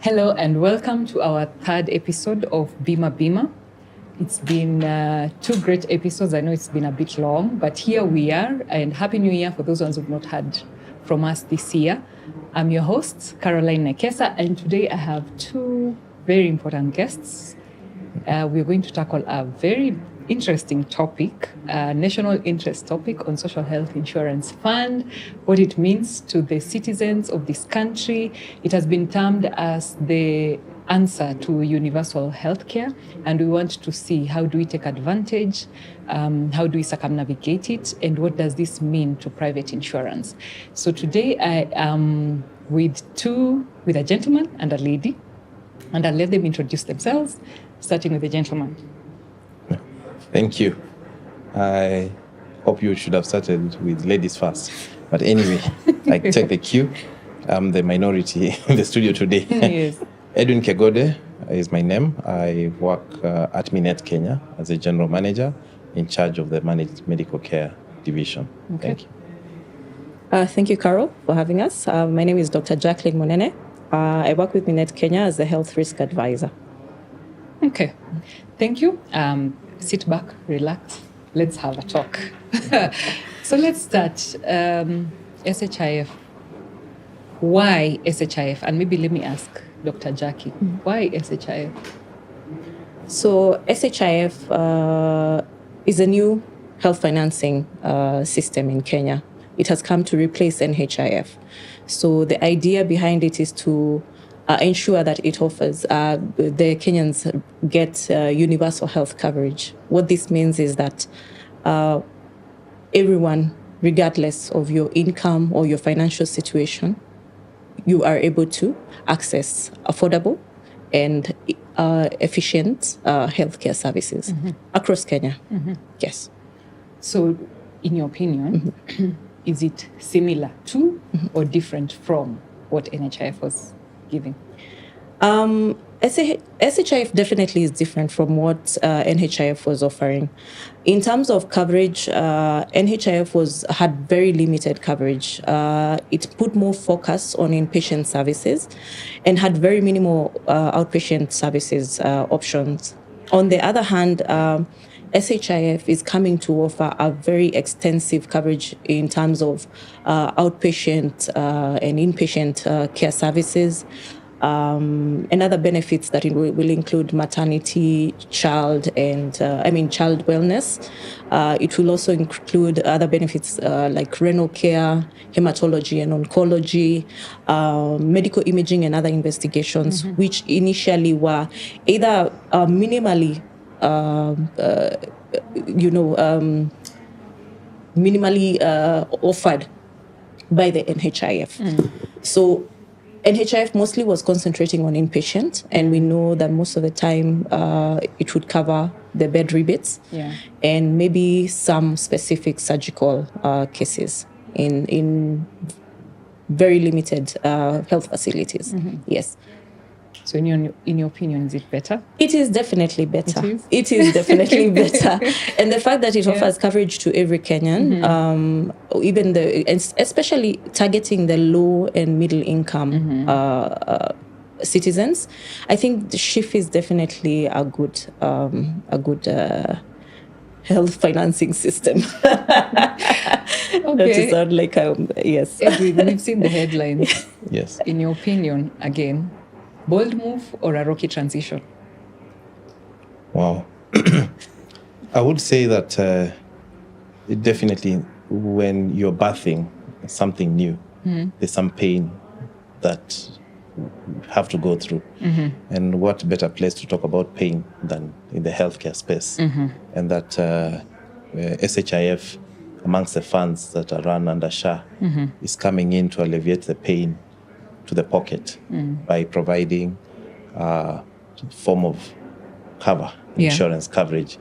Hello and welcome to our third episode of Bima. It's been 2 great episodes. I know it's been a bit long, but here we are, and Happy New Year for those ones who've not heard from us this year. I'm your host, Carolyne Nekesa, and today I have 2 very important guests. We're going to tackle a very interesting topic, a national interest topic on Social Health Insurance Fund, what it means to the citizens of this country. It has been termed as the answer to universal healthcare, and we want to see how do we take advantage, how do we circumnavigate it, and what does this mean to private insurance. So today I am with a gentleman and a lady, and I'll let them introduce themselves, starting with the gentleman. Thank you. I hope you should have started with ladies first. But anyway, I take the cue. I'm the minority in the studio today. Yes. Edwin Kegode is my name. I work at Minet Kenya as a general manager in charge of the managed medical care division. Okay. Thank you. Thank you, Carol, for having us. My name is Dr Jackline Munene. I work with Minet Kenya as a health risk advisor. Okay. Thank you. Sit back, relax. Let's have a talk. So let's start. SHIF. Why SHIF? And maybe let me ask Dr. Jackie, why SHIF? So SHIF is a new health financing system in Kenya. It has come to replace NHIF. So the idea behind it is to ensure that it offers the Kenyans get universal health coverage. What this means is that everyone, regardless of your income or your financial situation, you are able to access affordable and efficient healthcare services across Kenya. Yes. So, in your opinion, is it similar to or different from what NHIF was giving? SHIF definitely is different from what NHIF was offering. In terms of coverage, NHIF had very limited coverage. It put more focus on inpatient services and had very minimal outpatient services options. On the other hand, SHIF is coming to offer a very extensive coverage in terms of outpatient and inpatient care services. And other benefits that it will include maternity, child wellness. It will also include other benefits like renal care, hematology and oncology, medical imaging and other investigations, which initially were either minimally offered by the NHIF. So NHIF mostly was concentrating on inpatient, and we know that most of the time it would cover the bed rebates and maybe some specific surgical cases in very limited health facilities. Yes. So in your opinion, is it better? It is definitely better. It is definitely better. And the fact that it offers coverage to every Kenyan, especially targeting the low and middle income citizens, I think the SHIF is definitely a good health financing system. That is sound like yes. Edwin, we've seen the headlines. Yes. In your opinion, again, bold move or a rocky transition? Wow. I would say that it definitely, when you're birthing something new, there's some pain that you have to go through. And what better place to talk about pain than in the healthcare space? And that SHIF, amongst the funds that are run under SHA, is coming in to alleviate the pain to the pocket by providing a form of cover, insurance coverage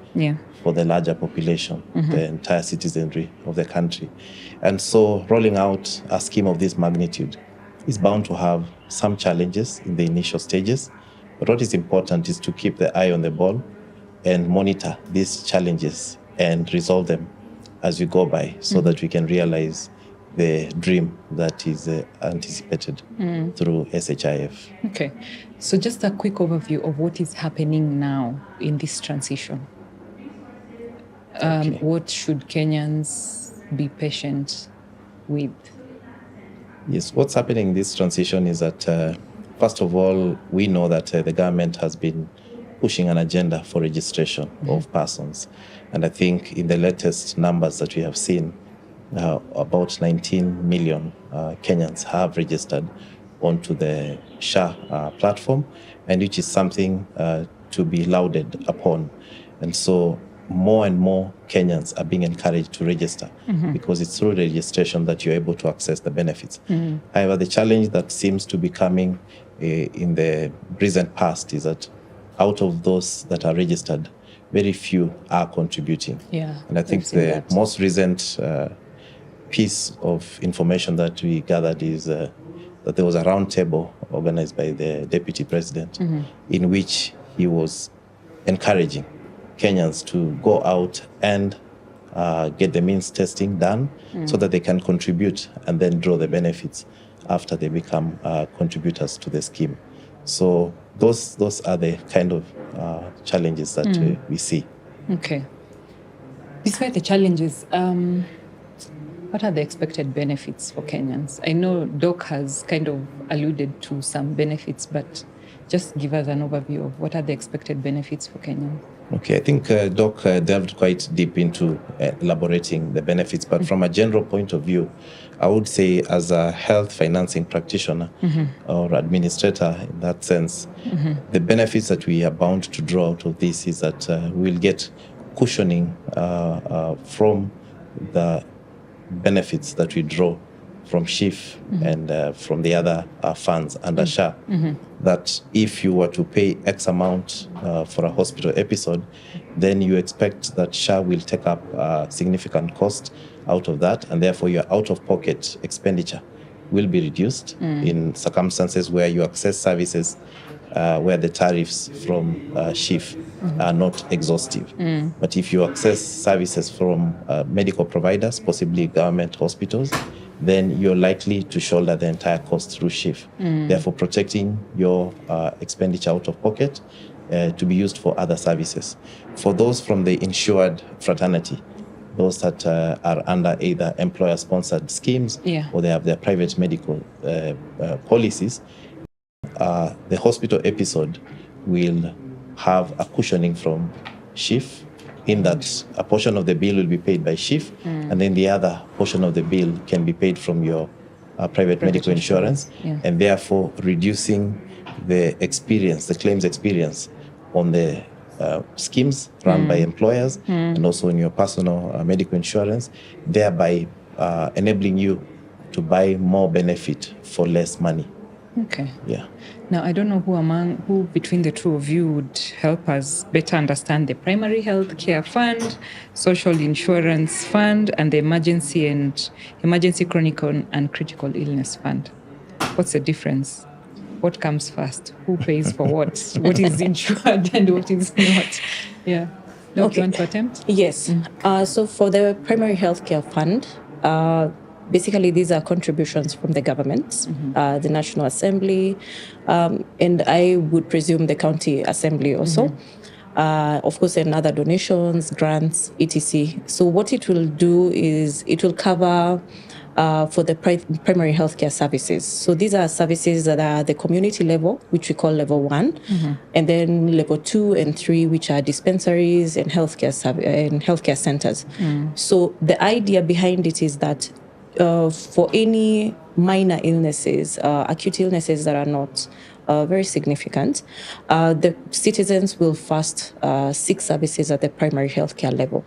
for the larger population, the entire citizenry of the country. And so rolling out a scheme of this magnitude is bound to have some challenges in the initial stages. But what is important is to keep the eye on the ball and monitor these challenges and resolve them as we go by, so that we can realize the dream that is anticipated through SHIF. Okay. So just a quick overview of what is happening now in this transition. Okay. What should Kenyans be patient with? Yes, what's happening in this transition is that, first of all, we know that the government has been pushing an agenda for registration of persons. And I think in the latest numbers that we have seen, about 19 million Kenyans have registered onto the SHA platform, and which is something to be lauded upon. And so more and more Kenyans are being encouraged to register because it's through registration that you're able to access the benefits. However, the challenge that seems to be coming in the recent past is that out of those that are registered, very few are contributing. Yeah, and I think the most recent piece of information that we gathered is that there was a roundtable organized by the Deputy President in which he was encouraging Kenyans to go out and get the means testing done so that they can contribute and then draw the benefits after they become contributors to the scheme. So those are the kind of challenges that we see. Okay. Despite the challenges, what are the expected benefits for Kenyans? I know Doc has kind of alluded to some benefits, but just give us an overview of what are the expected benefits for Kenyans. Okay, I think Doc delved quite deep into elaborating the benefits, but from a general point of view, I would say as a health financing practitioner or administrator in that sense, the benefits that we are bound to draw out of this is that we'll get cushioning from the benefits that we draw from SHIF and from the other funds under SHA, that if you were to pay X amount for a hospital episode, then you expect that SHA will take up significant cost out of that, and therefore your out-of-pocket expenditure will be reduced in circumstances where you access services where the tariffs from SHIF are not exhaustive. But if you access services from medical providers, possibly government hospitals, then you're likely to shoulder the entire cost through SHIF, therefore protecting your expenditure out of pocket to be used for other services. For those from the insured fraternity, those that are under either employer-sponsored schemes or they have their private medical policies, the hospital episode will have a cushioning from SHIF, in that a portion of the bill will be paid by SHIF, and then the other portion of the bill can be paid from your private medical insurance, and therefore reducing the claims experience on the schemes run by employers and also in your personal medical insurance, thereby enabling you to buy more benefit for less money. Okay. Yeah. Now, I don't know who between the two of you would help us better understand the primary health care fund, social insurance fund, and the emergency chronic and critical illness fund. What's the difference? What comes first? Who pays for what? What is insured and what is not? Yeah. Do you want to attempt? Yes. So for the primary health care fund, basically, these are contributions from the government, the National Assembly, and I would presume the County Assembly also. Of course, and other donations, grants, etc. So what it will do is it will cover for the primary healthcare services. So these are services that are the community level, which we call level 1, and then level 2 and 3, which are dispensaries and healthcare centers. So the idea behind it is that for any minor illnesses, acute illnesses that are not very significant, the citizens will first seek services at the primary healthcare level.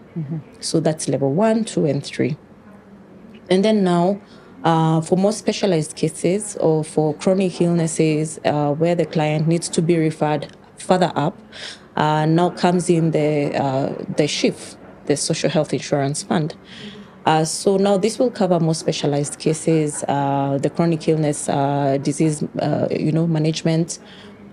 So that's level 1, 2, and 3. And then now, for more specialized cases or for chronic illnesses where the client needs to be referred further up, now comes in the SHIF, the Social Health Insurance Fund. So now this will cover more specialized cases, the chronic illness, disease, management,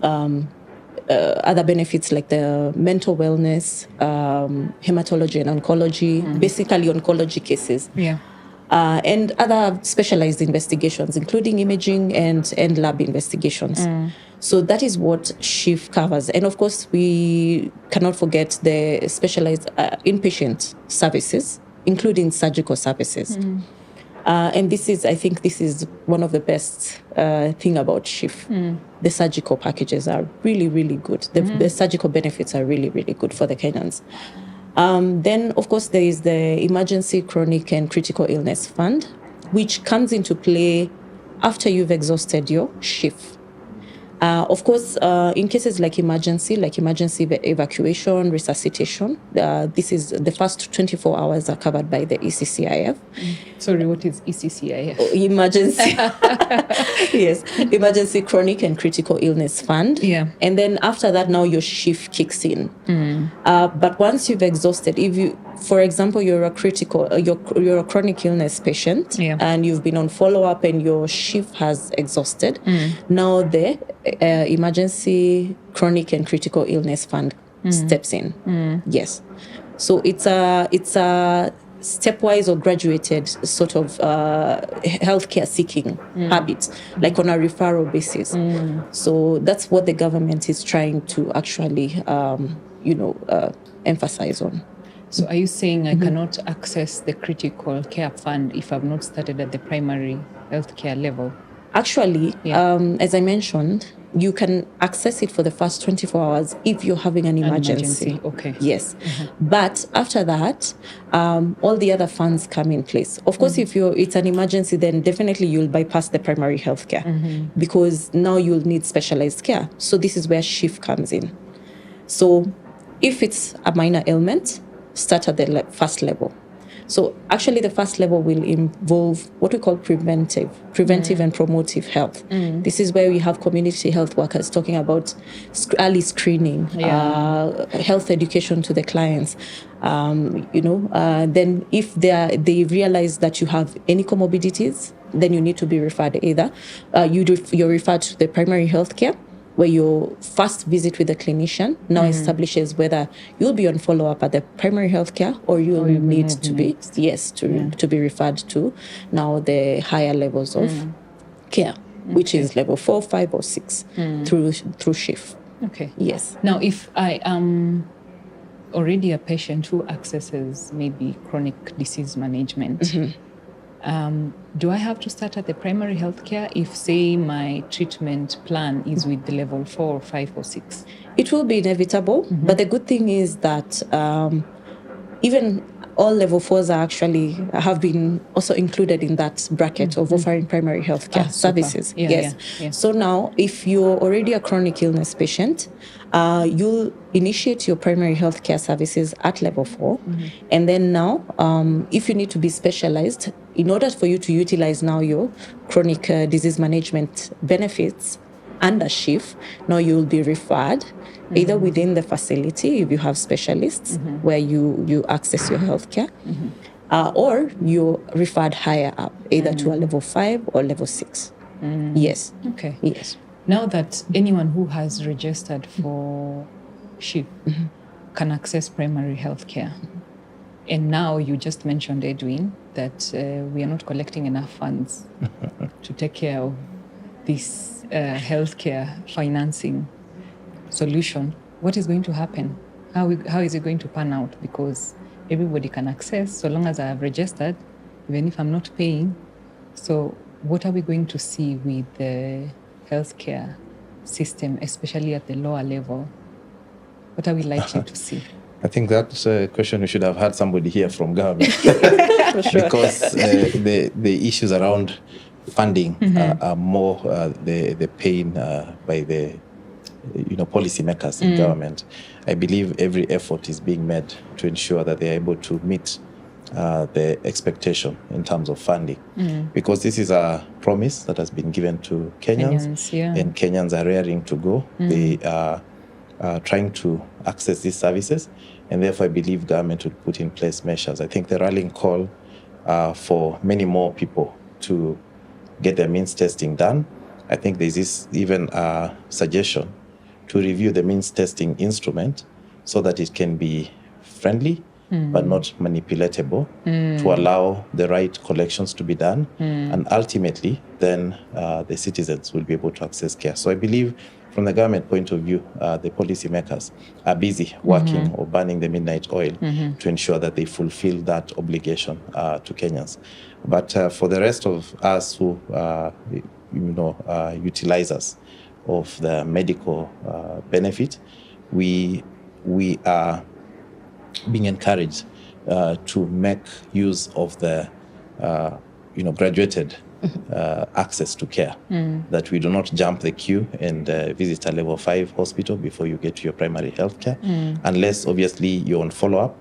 other benefits like the mental wellness, hematology and oncology, basically oncology cases. Yeah. and other specialized investigations, including imaging and lab investigations. So that is what SHIF covers. And of course, we cannot forget the specialized inpatient services, including surgical services. And I think this is one of the best thing about SHIF. The surgical packages are really, really good. The surgical benefits are really, really good for the Kenyans. Then, of course, there is the Emergency, Chronic and Critical Illness Fund, which comes into play after you've exhausted your SHIF. Of course, in cases like emergency evacuation, resuscitation, this is the first 24 hours are covered by the ECCIF. Sorry, what is ECCIF? Emergency. Yes, Emergency, Chronic and Critical Illness Fund. Yeah. And then after that, now your SHIF kicks in. But once you've exhausted, if you, for example, you're a chronic illness patient, and you've been on follow-up and your SHIF has exhausted, now the Emergency, Chronic and Critical Illness Fund steps in. Yes. So it's a stepwise or graduated sort of healthcare seeking habits, like on a referral basis. So that's what the government is trying to actually, emphasize on. So are you saying I cannot access the critical care fund if I've not started at the primary healthcare level? Actually, as I mentioned, you can access it for the first 24 hours if you're having an emergency. Okay. Yes. But after that, all the other funds come in place. Of course, if it's an emergency, then definitely you'll bypass the primary health care because now you'll need specialized care. So this is where SHIF comes in. So if it's a minor ailment, start at the first level. So actually the first level will involve what we call preventive and promotive health. This is where we have community health workers talking about early screening, health education to the clients. Then if they realize that you have any comorbidities, then you need to be referred either. You're referred to the primary health care, where your first visit with the clinician now establishes whether you'll be on follow-up at the primary health care or you'll need to be, to be referred to now the higher levels of care, which is level 4, 5, or 6 through SHIF. Okay. Yes. Now, if I am already a patient who accesses maybe chronic disease management, do I have to start at the primary health care if, say, my treatment plan is with the level 4 or 5 or 6? It will be inevitable, but the good thing is that even all level 4s have been also included in that bracket of offering primary health care services. Yeah. So now, if you're already a chronic illness patient, you'll initiate your primary health care services at level 4. And then now, if you need to be specialized, in order for you to utilize now your chronic disease management benefits under SHIF, now you'll be referred either within the facility, if you have specialists where you access your healthcare, or you're referred higher up, either to a level 5 or level 6. Yes. Okay. Yes. Now that anyone who has registered for SHIF can access primary health care, and now you just mentioned, Edwin, that we are not collecting enough funds to take care of this healthcare financing solution, what is going to happen? How is it going to pan out? Because everybody can access so long as I have registered, even if I'm not paying. So what are we going to see with the healthcare system, especially at the lower level? What are we likely to see? I think that's a question we should have had somebody here from government. For sure. Because the issues around funding are more the pain by the policymakers in government. I believe every effort is being made to ensure that they are able to meet the expectation in terms of funding, because this is a promise that has been given to Kenyans and Kenyans are raring to go. They are trying to access these services, and therefore I believe government would put in place measures. I think the rallying call for many more people to get their means testing done. I think there's this even suggestion to review the means testing instrument so that it can be friendly but not manipulatable, to allow the right collections to be done. And ultimately, then the citizens will be able to access care. So I believe from the government point of view, the policymakers are busy working or burning the midnight oil to ensure that they fulfill that obligation to Kenyans. But for the rest of us who, utilizers of the medical benefit, we are being encouraged to make use of the graduated access to care, that we do not jump the queue and visit a level 5 hospital before you get to your primary health care, unless obviously you're on follow-up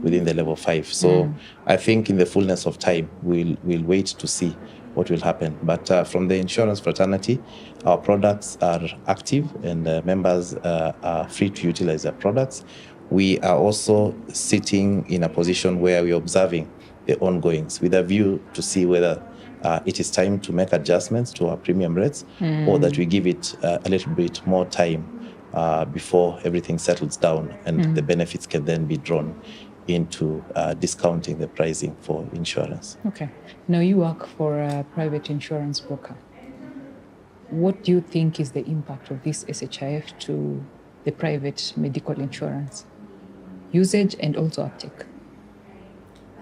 within the level 5. So I think in the fullness of time, we'll wait to see what will happen. But from the insurance fraternity, our products are active and members are free to utilize their products. We are also sitting in a position where we're observing the ongoings with a view to see whether it is time to make adjustments to our premium rates, or that we give it a little bit more time before everything settles down and the benefits can then be drawn into discounting the pricing for insurance. Okay. Now you work for a private insurance broker. What do you think is the impact of this SHIF to the private medical insurance usage and also uptake?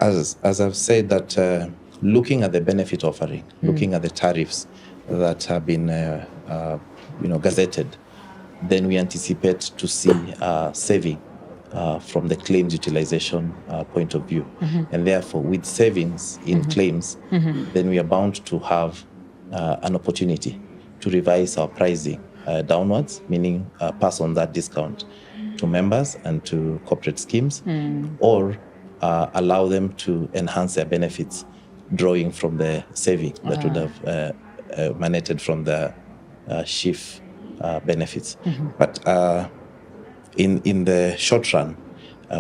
As I've said, that looking at the benefit offering, looking at the tariffs that have been gazetted, then we anticipate to see saving from the claims utilization point of view. And therefore, with savings in claims, then we are bound to have an opportunity to revise our pricing downwards, meaning pass on that discount to members and to corporate schemes, or allow them to enhance their benefits, drawing from the saving that would have emanated from the SHIF benefits. But in the short run,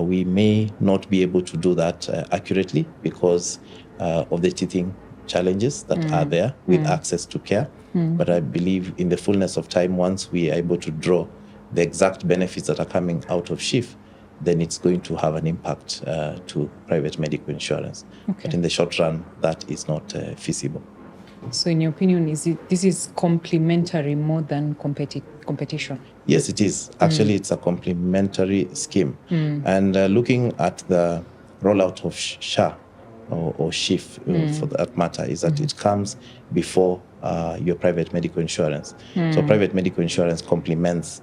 we may not be able to do that accurately because of the teething challenges that are there with access to care. But I believe in the fullness of time, once we are able to draw the exact benefits that are coming out of SHIF, then it's going to have an impact to private medical insurance. Okay. But in the short run, that is not feasible. So in your opinion, this is complementary more than competition? Yes, it is. Actually, it's a complementary scheme. And looking at the rollout of SHA or SHIF, for that matter, is that it comes before your private medical insurance. So private medical insurance complements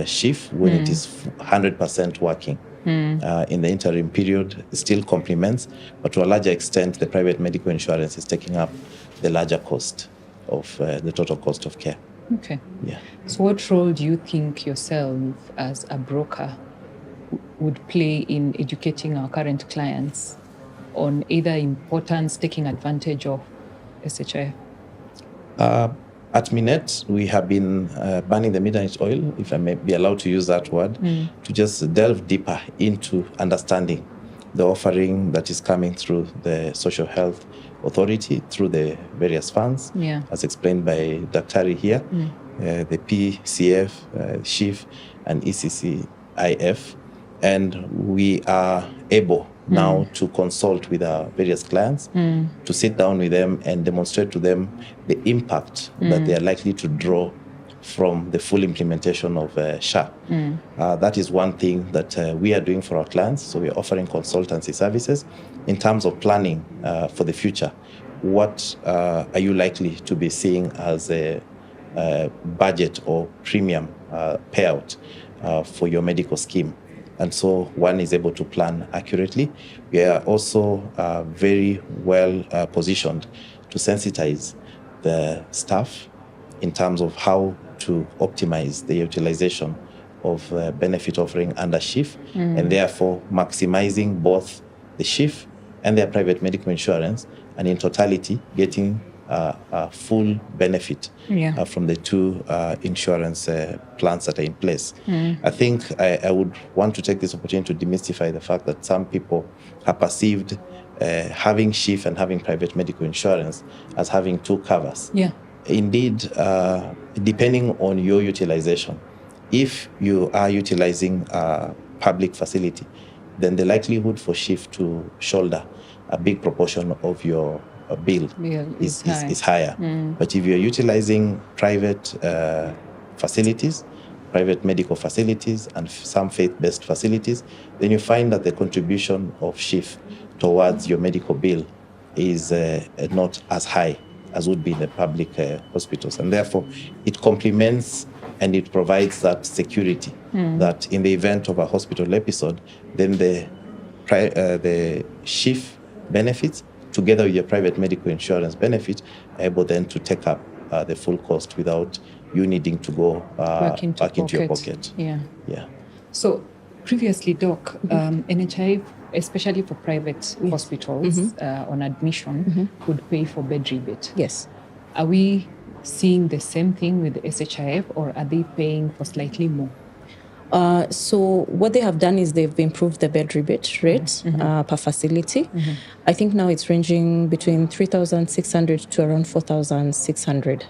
SHIF when it is 100% working. In the interim period, it still complements, but to a larger extent, the private medical insurance is taking up the larger cost of the total cost of care. Okay. Yeah. So what role do you think yourself as a broker would play in educating our current clients on either importance, taking advantage of SHIF? At Minet, we have been burning the midnight oil, if I may be allowed to use that word, to just delve deeper into understanding the offering that is coming through the Social Health Authority, through the various funds, as explained by Dr. here, the PCF, SHIF, and ECCIF. And we are able now to consult with our various clients, to sit down with them and demonstrate to them the impact that they are likely to draw from the full implementation of SHA. That is one thing that we are doing for our clients. So we are offering consultancy services in terms of planning for the future. What are you likely to be seeing as a budget or premium payout for your medical scheme? And so one is able to plan accurately. We are also very well positioned to sensitize the staff in terms of how to optimize the utilization of benefit offering under SHIF, and therefore maximizing both the SHIF and their private medical insurance, and in totality getting a full benefit from the two insurance plans that are in place. I think I would want to take this opportunity to demystify the fact that some people have perceived having SHIF and having private medical insurance as having two covers. Indeed, depending on your utilization, if you are utilizing a public facility, then the likelihood for SHIF to shoulder a big proportion of your bill is higher. But if you're utilizing private facilities, private medical facilities, and some faith-based facilities, then you find that the contribution of SHIF towards your medical bill is not as high as would be in the public hospitals. And therefore, it complements and it provides that security that in the event of a hospital episode, then the SHIF benefits, together with your private medical insurance benefit, are able then to take up the full cost without you needing to go back into your pocket. Yeah. Yeah. So previously, Doc, NHIF, especially for private hospitals on admission, would pay for bed rebate. Yes. Are we seeing the same thing with the SHIF, or are they paying for slightly more? So what they have done is they've improved the bed rebate rate per facility. I think now it's ranging between 3,600 to around 4,600,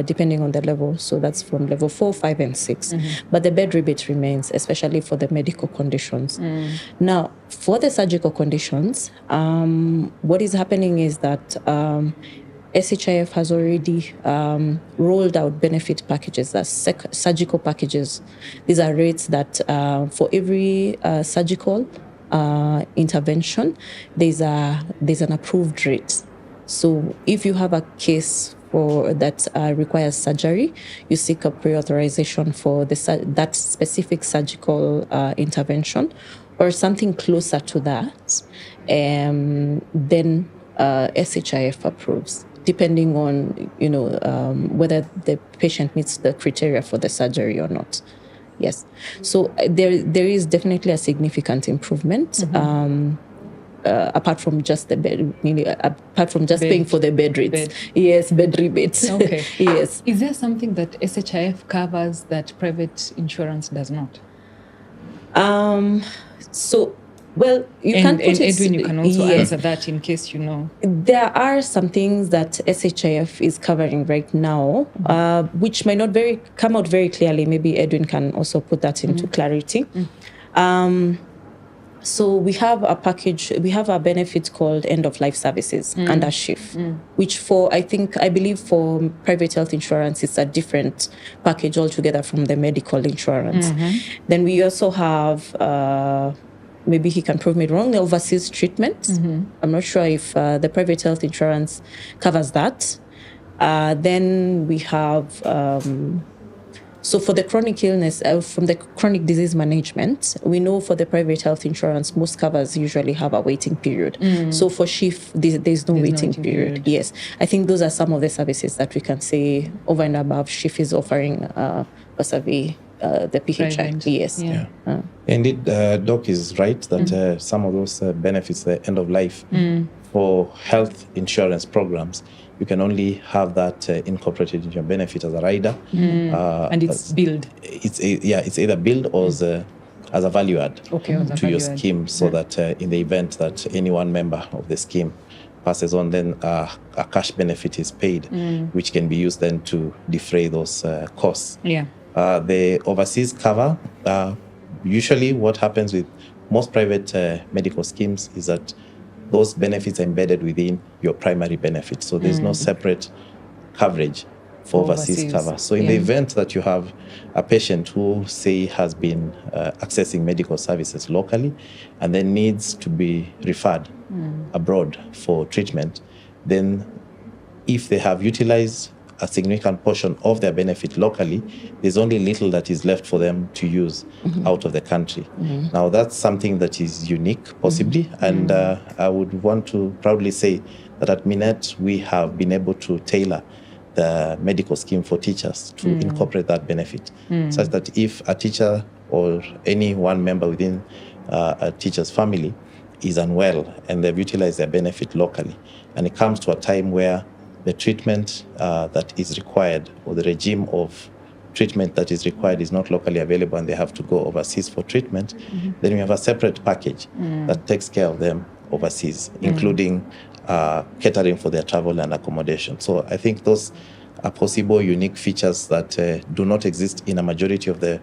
depending on the level. So that's from level 4, 5, and 6. But the bed rebate remains, especially for the medical conditions. Now, for the surgical conditions, what is happening is that SHIF has already rolled out benefit packages, that's surgical packages. These are rates that for every surgical intervention, there's an approved rate. So if you have a case that requires surgery, you seek a pre-authorization for that specific surgical intervention, or something closer to that, then SHIF approves, depending on whether the patient meets the criteria for the surgery or not. Yes, so there is definitely a significant improvement. Apart from just the bed, apart from just paying for the bed rates. Yes, bed rebates. Okay. Yes. Is there something that SHIF covers that private insurance does not? Well, you can't put it... Edwin, you can also answer that in case you know. There are some things that SHIF is covering right now, which might not come out very clearly. Maybe Edwin can also put that into clarity. So we have a package, we have a benefit called end-of-life services under SHIF, which I believe for private health insurance, it's a different package altogether from the medical insurance. Then we also have... maybe he can prove me wrong, the overseas treatment. I'm not sure if the private health insurance covers that. Then we have, so for the chronic illness, from the chronic disease management, we know for the private health insurance, most covers usually have a waiting period. So for SHIF, there's no waiting period. Yes. I think those are some of the services that we can say over and above SHIF is offering vis-a-vis the PHI. Private. Yes. Yeah. Indeed, Doc is right that some of those benefits, the end of life, for health insurance programs, you can only have that incorporated in your benefit as a rider. And it's billed. It's either billed or as a value add to your scheme, so that in the event that any one member of the scheme passes on, then a cash benefit is paid, which can be used then to defray those costs. Yeah. The overseas cover, usually what happens with most private medical schemes is that those benefits are embedded within your primary benefit. So there's no separate coverage for overseas cover. So in the event that you have a patient who, say, has been accessing medical services locally and then needs to be referred abroad for treatment, then if they have utilized a significant portion of their benefit locally, there's only little that is left for them to use out of the country. Now, that's something that is unique, possibly, and I would want to proudly say that at Minet, we have been able to tailor the medical scheme for teachers to incorporate that benefit, such that if a teacher or any one member within a teacher's family is unwell and they've utilized their benefit locally, and it comes to a time where the treatment that is required, or the regime of treatment that is required, is not locally available and they have to go overseas for treatment, then we have a separate package that takes care of them overseas, including catering for their travel and accommodation. So I think those are possible unique features that do not exist in a majority of the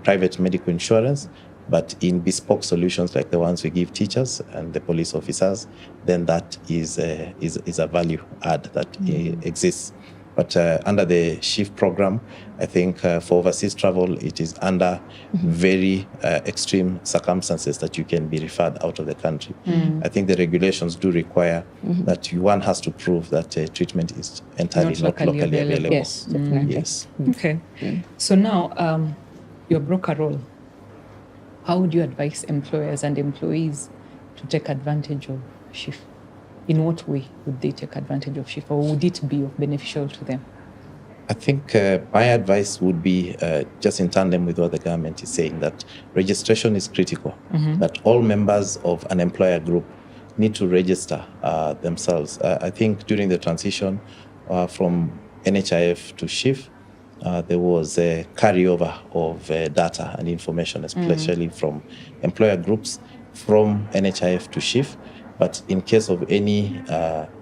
private medical insurance, But in bespoke solutions like the ones we give teachers and the police officers, then that is a value add that exists. But under the SHIF program, I think for overseas travel, it is under very extreme circumstances that you can be referred out of the country. I think the regulations do require that one has to prove that treatment is entirely not locally available. Yes, definitely. Yes. Okay. So now, your broker role, how would you advise employers and employees to take advantage of SHIF? In what way would they take advantage of SHIF, or would it be beneficial to them? I think my advice would be just in tandem with what the government is saying, that registration is critical, that all members of an employer group need to register themselves. I think during the transition from NHIF to SHIF, there was a carryover of data and information, especially from employer groups from NHIF to SHIF. But in case of any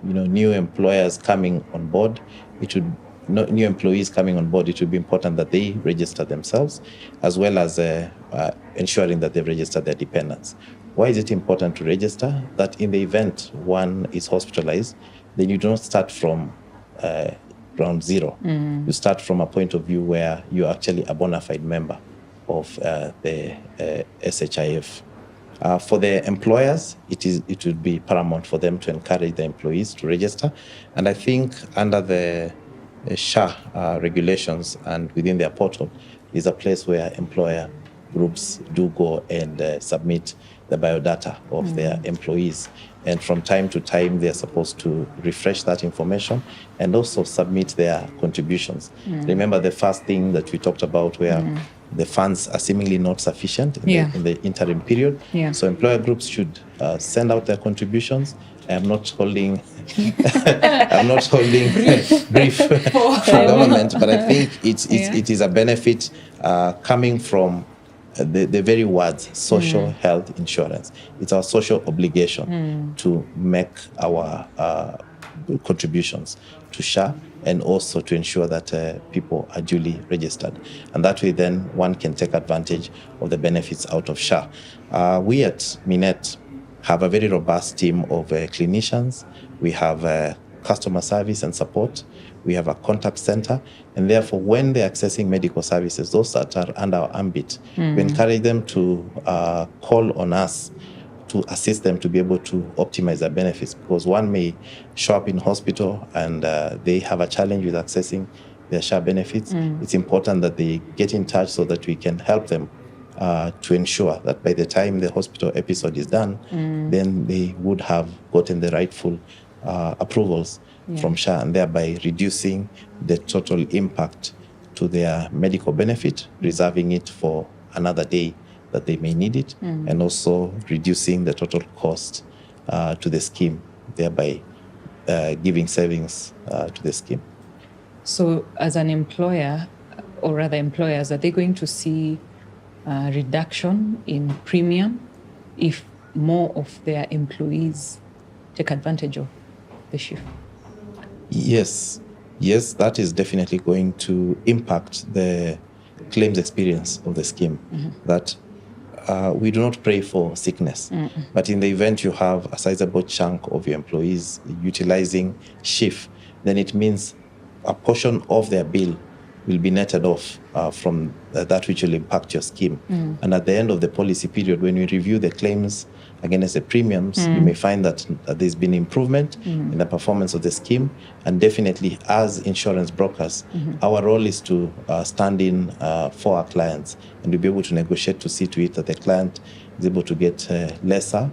new employers coming on board, new employees coming on board, it would be important that they register themselves, as well as ensuring that they've registered their dependents. Why is it important to register? That in the event one is hospitalized, then you don't start from ground zero. You start from a point of view where you're actually a bona fide member of the SHIF. For the employers, it would be paramount for them to encourage the employees to register. And I think under the SHA regulations and within their portal is a place where employer groups do go and submit the biodata of their employees. And from time to time, they're supposed to refresh that information and also submit their contributions. Remember the first thing that we talked about where the funds are seemingly not sufficient in the interim period. So employer groups should send out their contributions. I'm not holding brief for government, but I think it is a benefit coming from the very words social health insurance. It's our social obligation to make our contributions to SHA and also to ensure that people are duly registered. And that way then one can take advantage of the benefits out of SHA. We at Minet have a very robust team of clinicians. We have customer service and support. We have a contact center. And therefore, when they're accessing medical services, those that are under our ambit, we encourage them to call on us to assist them to be able to optimize their benefits, because one may show up in hospital and they have a challenge with accessing their SHA benefits. It's important that they get in touch so that we can help them to ensure that by the time the hospital episode is done, then they would have gotten the rightful approvals from SHA, and thereby reducing the total impact to their medical benefit, reserving it for another day that they may need it, and also reducing the total cost to the scheme, thereby giving savings to the scheme. So as an employer, or rather employers, are they going to see a reduction in premium if more of their employees take advantage of the SHIF? Yes, that is definitely going to impact the claims experience of the scheme. That we do not pray for sickness, but in the event you have a sizable chunk of your employees utilizing SHIF, then it means a portion of their bill will be netted off from that which will impact your scheme. And at the end of the policy period, when we review the claims against the premiums, you may find that there's been improvement in the performance of the scheme. And definitely as insurance brokers, our role is to stand in for our clients and to be able to negotiate to see to it that the client is able to get lesser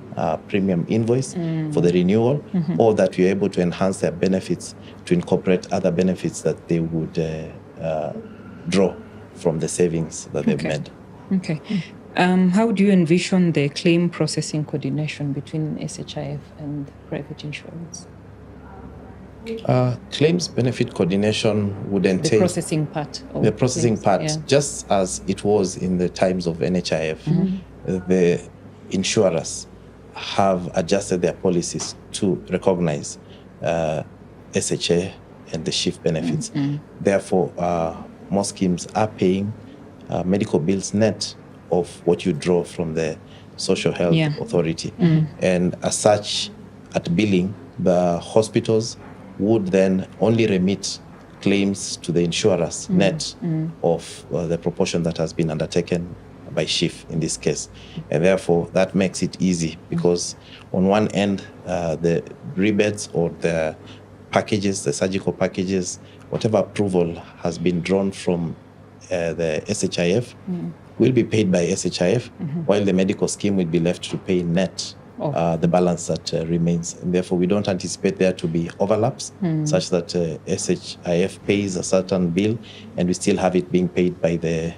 premium invoice for the renewal, or that we're able to enhance their benefits to incorporate other benefits that they would draw from the savings that they've made. Okay. How do you envision the claim processing coordination between SHIF and private insurance? Claims benefit coordination would entail the processing part. Just as it was in the times of NHIF, the insurers have adjusted their policies to recognize SHA and the SHIF benefits. Therefore, most schemes are paying medical bills net of what you draw from the social health authority. And as such, at billing, the hospitals would then only remit claims to the insurers net of the proportion that has been undertaken by SHIF in this case. And therefore, that makes it easy because on one end, the rebates or the packages, the surgical packages, whatever approval has been drawn from the SHIF will be paid by SHIF, while the medical scheme will be left to pay net the balance that remains. And therefore, we don't anticipate there to be overlaps such that SHIF pays a certain bill and we still have it being paid by the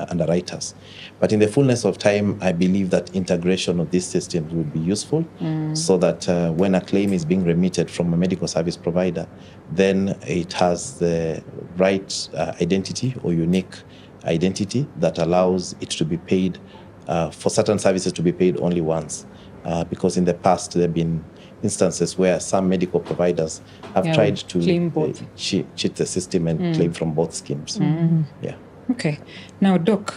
underwriters. But in the fullness of time, I believe that integration of these systems would be useful so that when a claim is being remitted from a medical service provider, then it has the right identity or unique identity that allows it to be paid for certain services to be paid only once. Because in the past, there have been instances where some medical providers have tried to cheat the system and claim from both schemes. Yeah. Okay. Now, Doc,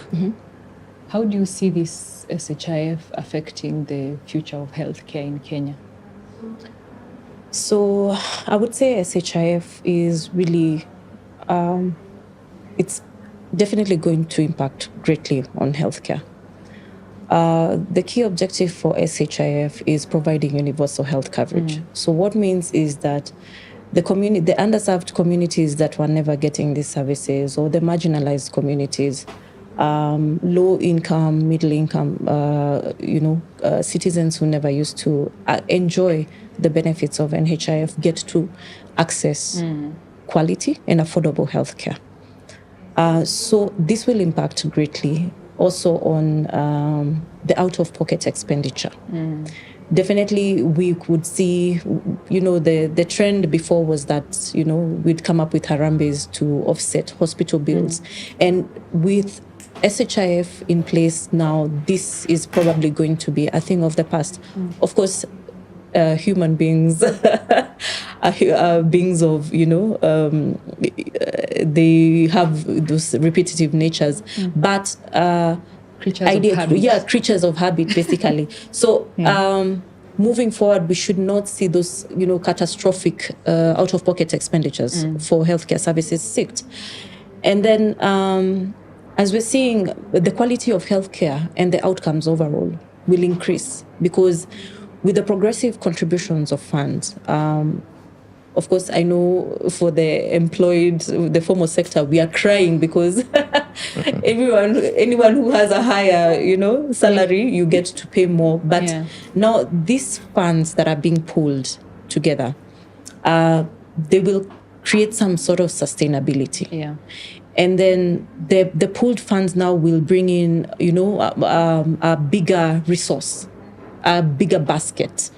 how do you see this SHIF affecting the future of healthcare in Kenya? So I would say SHIF is really, it's definitely going to impact greatly on healthcare. The key objective for SHIF is providing universal health coverage. So what means is that the underserved communities that were never getting these services, or the marginalized communities, low income, middle income, citizens who never used to enjoy the benefits of NHIF get to access quality and affordable healthcare. So this will impact greatly also on the out-of-pocket expenditure. Definitely, we could see, the trend before was that, we'd come up with Harambes to offset hospital bills. And with SHIF in place now, this is probably going to be a thing of the past. Of course, human beings are beings of, they have those repetitive natures, but creatures of habit. Creatures of habit, basically. So moving forward, we should not see those, catastrophic out-of-pocket expenditures for healthcare services sicked. And then, as we're seeing, the quality of healthcare and the outcomes overall will increase because with the progressive contributions of funds, of course, I know for the employed, the formal sector, we are crying because anyone who has a higher, salary, you get to pay more. But now these funds that are being pulled together, they will create some sort of sustainability. Yeah. And then the pooled funds now will bring in, a bigger resource, a bigger basket.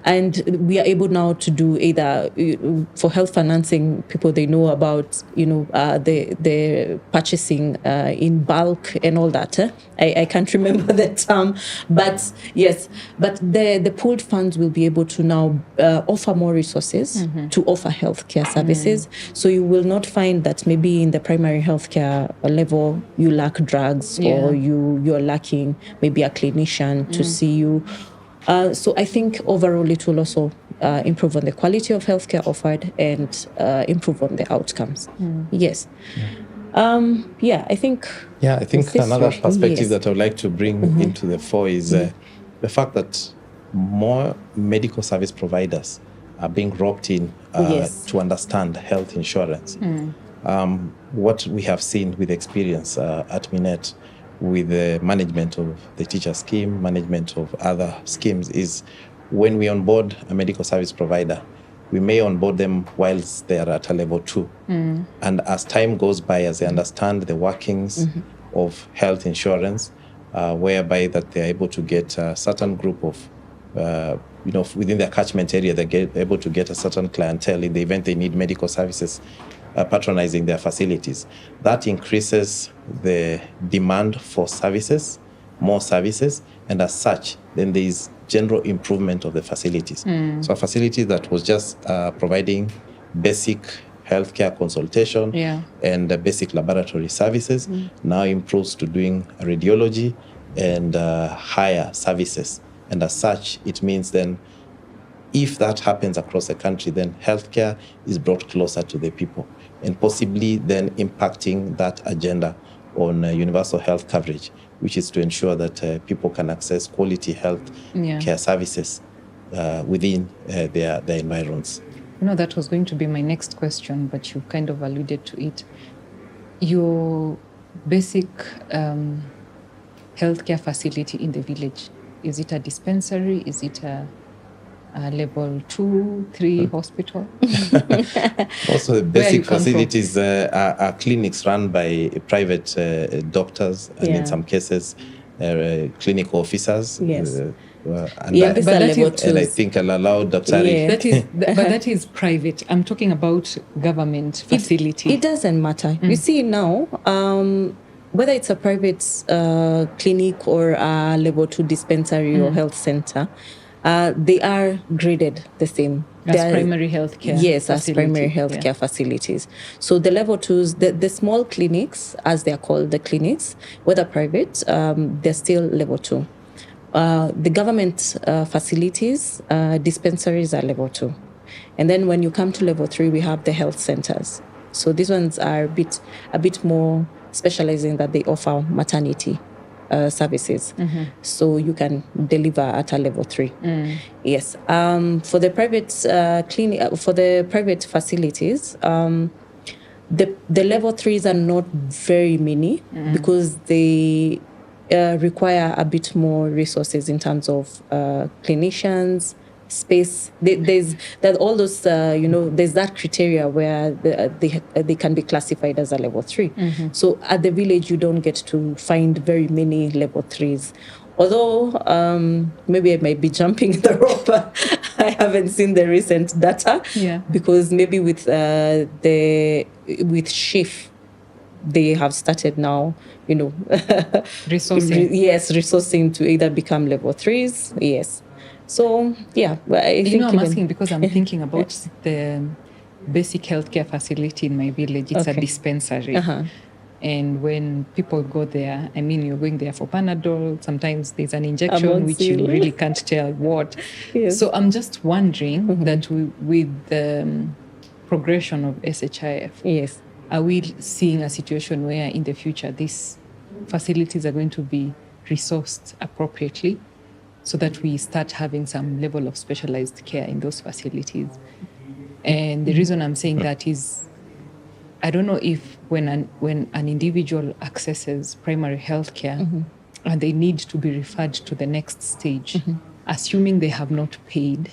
And we are able now to do either for health financing, people, they know about, the purchasing in bulk and all that. I can't remember the term, but yes, but the pooled funds will be able to now offer more resources to offer healthcare services. So you will not find that maybe in the primary healthcare level, you lack drugs or you're lacking maybe a clinician to see you. So I think overall it will also improve on the quality of healthcare offered and improve on the outcomes. Yes. I think... Yeah, I think another perspective that I would like to bring into the fore is the fact that more medical service providers are being roped in to understand health insurance. What we have seen with experience at Minet with the management of the teacher scheme, management of other schemes, is when we onboard a medical service provider, we may onboard them whilst they are at a level 2. And as time goes by, as they understand the workings of health insurance, whereby that they're able to get a certain group of, within their catchment area, they're able to get a certain clientele in the event they need medical services patronizing their facilities. That increases the demand for services, more services, and as such, then there is general improvement of the facilities. So a facility that was just providing basic healthcare consultation and basic laboratory services, now improves to doing radiology and higher services. And as such, it means then if that happens across the country, then healthcare is brought closer to the people and possibly then impacting that agenda on universal health coverage, which is to ensure that people can access quality health care services within their environs. That was going to be my next question, but you kind of alluded to it. Your basic healthcare facility in the village, is it a dispensary? Is it a level 2, 3 hospital? Also, the basic facilities are clinics run by private doctors and in some cases clinical officers. Yes. And These are level 2s. And I think I'll allow Dr. But that is private. I'm talking about government facility. It doesn't matter. You see now, whether it's a private clinic or a level 2 dispensary or health center, they are graded the same. As primary health care. Yes, as primary health care facilities. So the level 2s, the small clinics, as they are called, the clinics, whether private, they're still level 2. The government facilities, dispensaries are level 2. And then when you come to level 3, we have the health centers. So these ones are a bit more specializing, that they offer maternity services. So you can deliver at a level 3. Yes. For the private for the private facilities, the level 3s are not very many because they require a bit more resources in terms of clinicians, space. There's all those, there's that criteria where they can be classified as a level 3. So at the village, you don't get to find very many level 3s. Although maybe I might be jumping the rope. I haven't seen the recent data. Because maybe with SHIF, they have started now, resourcing. Resourcing to either become level 3s. Yes. So, I think I'm asking because I'm thinking about the basic healthcare facility in my village. It's a dispensary. And when people go there, you're going there for Panadol. Sometimes there's an injection which you really can't tell what. So I'm just wondering that with the progression of SHIF, are we seeing a situation where in the future these facilities are going to be resourced appropriately so that we start having some level of specialized care in those facilities? And the reason I'm saying that is, I don't know if when an individual accesses primary health care and they need to be referred to the next stage, assuming they have not paid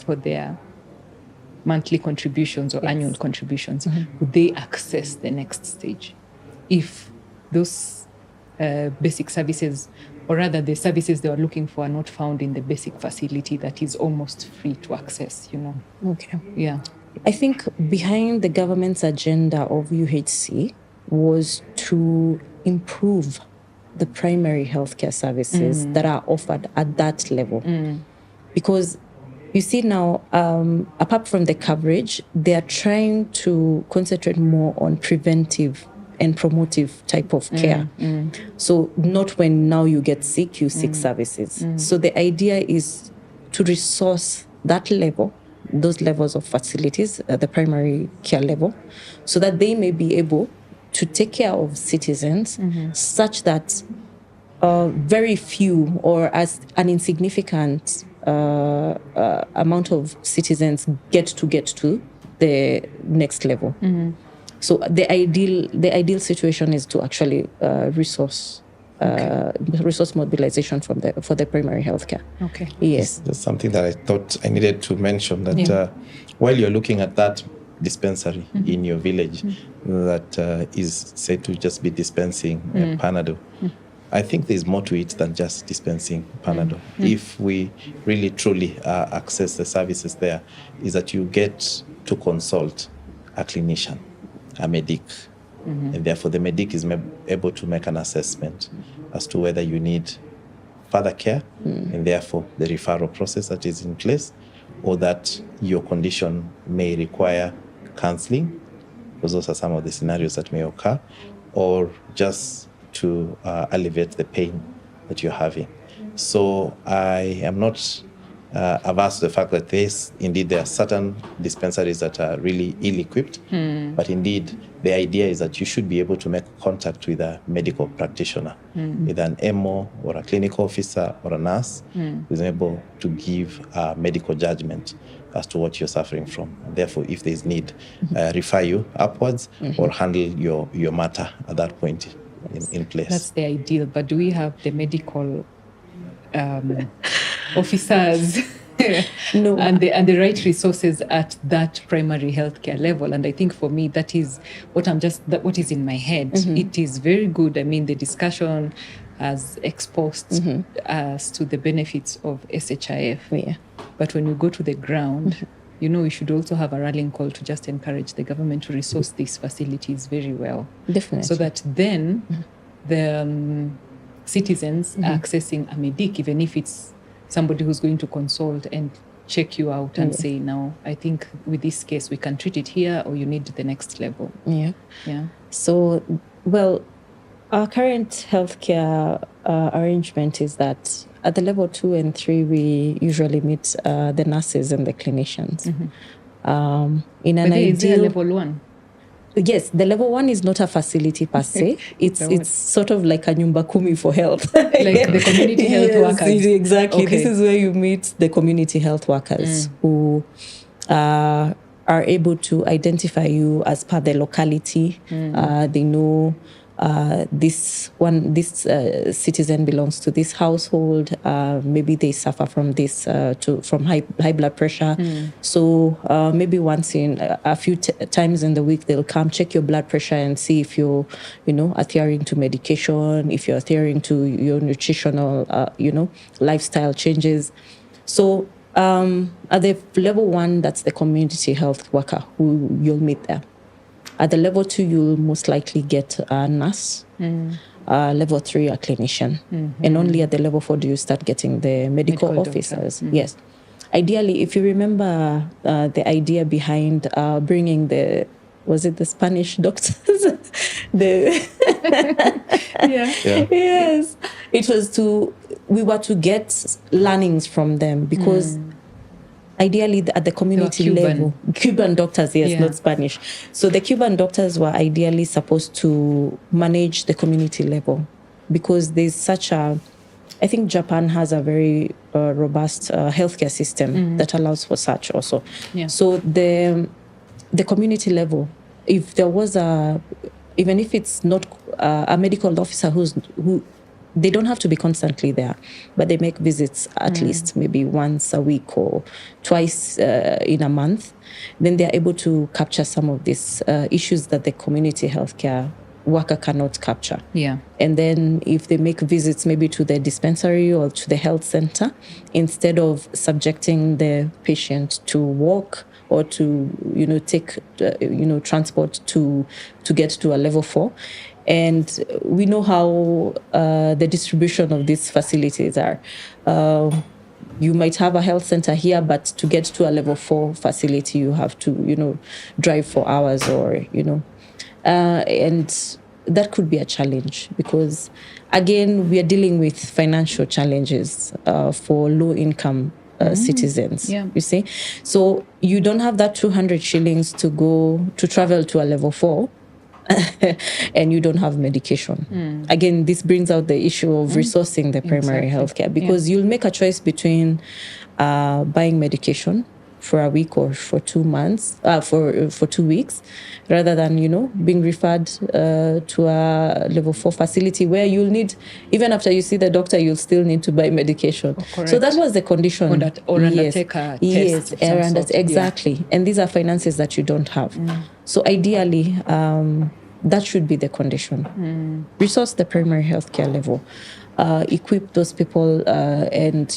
for their monthly contributions or annual contributions, would they access the next stage if those basic services, or rather the services they are looking for, are not found in the basic facility that is almost free to access, Okay. Yeah. I think behind the government's agenda of UHC was to improve the primary healthcare services that are offered at that level. Because you see now, apart from the coverage, they are trying to concentrate more on preventive and promotive type of care. So not when now you get sick, you seek services. So the idea is to resource that level, those levels of facilities, the primary care level, so that they may be able to take care of citizens such that very few or as an insignificant amount of citizens get to the next level. So the ideal situation is to actually resource mobilization for the primary healthcare. Okay. Yes. That's something that I thought I needed to mention, that while you're looking at that dispensary in your village that is said to just be dispensing Panadol, I think there's more to it than just dispensing Panadol. If we really truly access the services there, is that you get to consult a clinician, a medic, and therefore the medic is able to make an assessment as to whether you need further care, and therefore the referral process that is in place, or that your condition may require counseling because those are some of the scenarios that may occur, or just to alleviate the pain that you're having. So I am not averse to the fact that there are certain dispensaries that are really ill-equipped, but indeed the idea is that you should be able to make contact with a medical practitioner, either an MO or a clinical officer or a nurse who is able to give a medical judgment as to what you're suffering from. And therefore, if there's need, refer you upwards or handle your matter at that point in place. That's the ideal. But do we have the medical officers No. and the right resources at that primary healthcare level? And I think for me, that is what is in my head. It is very good. I mean, the discussion has exposed us to the benefits of SHIF. Yeah. But when you go to the ground, we should also have a rallying call to just encourage the government to resource these facilities very well. Definitely. So that then the citizens are accessing a medic, even if it's somebody who's going to consult and check you out and say, no, I think with this case we can treat it here, or you need the next level. Yeah. Yeah. So, well, our current healthcare arrangement is that at the level 2 and 3, we usually meet the nurses and the clinicians. In an ideal, is there level 1? Yes, the level 1 is not a facility per se. It's sort of like a nyumba kumi for health. Like the community health workers. Exactly. Okay. This is where you meet the community health workers who are able to identify you as per the locality. They know this citizen belongs to this household. Maybe they suffer from this from high blood pressure. So maybe once in a few times in the week they'll come check your blood pressure and see if you're adhering to medication, if you're adhering to your nutritional lifestyle changes. So at the level 1, that's the community health worker who you'll meet there. At the level 2, you'll most likely get a nurse. Level 3, a clinician. And only at the level 4 do you start getting the medical officers. Yes. Ideally, if you remember the idea behind bringing was it the Spanish doctors? Yes. It was we were to get learnings from them because ideally at the community level, Cuban doctors, not Spanish. So the Cuban doctors were ideally supposed to manage the community level because there's I think Japan has a very robust healthcare system that allows for such also. Yeah. So the community level, if there was even if it's not a medical officer who they don't have to be constantly there, but they make visits at least maybe once a week or twice in a month, then they're able to capture some of these issues that the community healthcare worker cannot capture. Yeah. And then if they make visits maybe to the dispensary or to the health center, instead of subjecting the patient to walk or to take transport to get to a level 4. And we know how the distribution of these facilities are. You might have a health center here, but to get to a level 4 facility, you have to, drive for hours or, and that could be a challenge because, again, we are dealing with financial challenges for low-income citizens, you see. So you don't have that 200 shillings to travel to a level 4. And you don't have medication. Again, this brings out the issue of resourcing the primary healthcare because you'll make a choice between buying medication for a week or for 2 months, for 2 weeks, rather than, being referred to a level 4 facility where you'll need, even after you see the doctor, you'll still need to buy medication. So that was the condition. Or undertake a test. Yes, exactly. Yeah. And these are finances that you don't have. So ideally, that should be the condition. Resource the primary healthcare level. Equip those people and,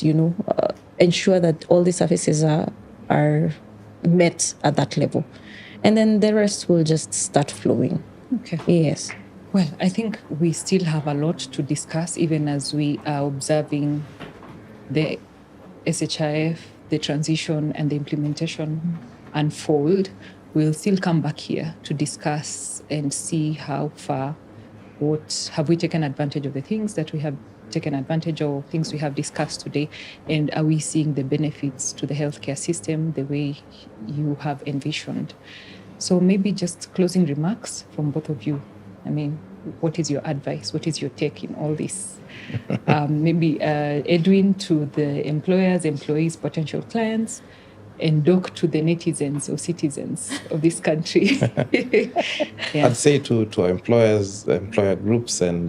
ensure that all the services are met at that level. And then the rest will just start flowing. Okay. Yes. Well, I think we still have a lot to discuss, even as we are observing the SHIF, the transition and the implementation unfold. we'll still come back here to discuss and see how far, what have we taken advantage of the things that we have taken advantage of, things we have discussed today, and are we seeing the benefits to the healthcare system the way you have envisioned? So maybe just closing remarks from both of you. I mean, what is your advice? What is your take in all this? Maybe Edwin to the employers, employees, potential clients, and Doc to the netizens or citizens of this country. Yeah. I'd say to our employers, employer groups, and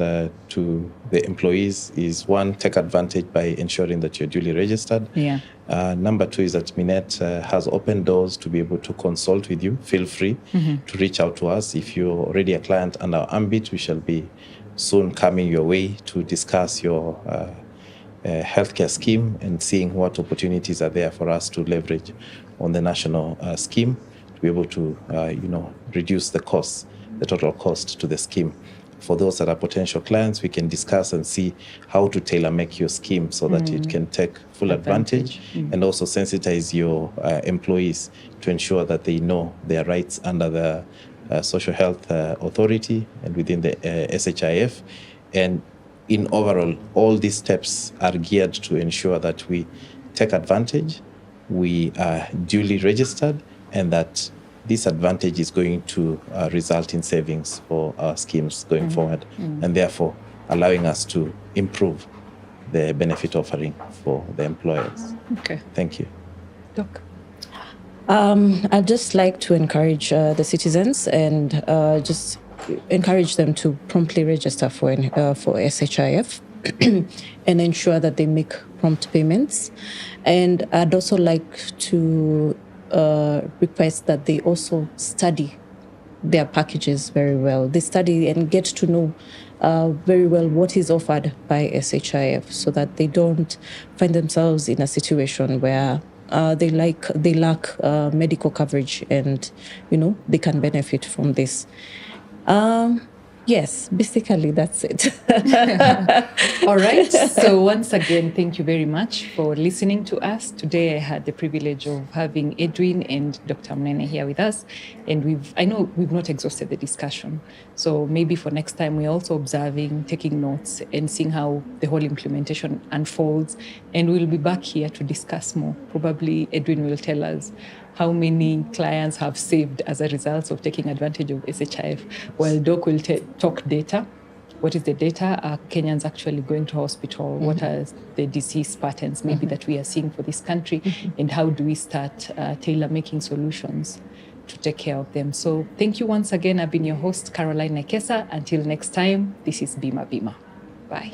to the employees is, one, take advantage by ensuring that you're duly registered. Yeah. Number two is that Minet has open doors to be able to consult with you. Feel free to reach out to us. If you're already a client under our ambit, we shall be soon coming your way to discuss your healthcare scheme and seeing what opportunities are there for us to leverage on the national scheme to be able to, reduce the costs, the total cost to the scheme. For those that are potential clients, we can discuss and see how to tailor make your scheme so that it can take full advantage and also sensitize your employees to ensure that they know their rights under the Social Health Authority and within the SHIF. And in overall, all these steps are geared to ensure that we take advantage, we are duly registered, and that this advantage is going to result in savings for our schemes going forward, and therefore allowing us to improve the benefit offering for the employers. Okay. Thank you. Doc. I'd just like to encourage the citizens and just encourage them to promptly register for SHIF and ensure that they make prompt payments. And I'd also like to request that they also study their packages very well. They study and get to know very well what is offered by SHIF so that they don't find themselves in a situation where they lack medical coverage and, they can benefit from this. Yes, basically that's it. All right. So once again, thank you very much for listening to us. Today I had the privilege of having Edwin and Dr. Munene here with us. And I know we've not exhausted the discussion. So maybe for next time, we're also observing, taking notes and seeing how the whole implementation unfolds. And we'll be back here to discuss more. Probably Edwin will tell us how many clients have saved as a result of taking advantage of SHIF, while Doc will talk data. What is the data? Are Kenyans actually going to hospital? What are the disease patterns maybe that we are seeing for this country? And how do we start tailor-making solutions to take care of them? So thank you once again. I've been your host, Carolyne Nekesa. Until next time, this is Bima. Bye.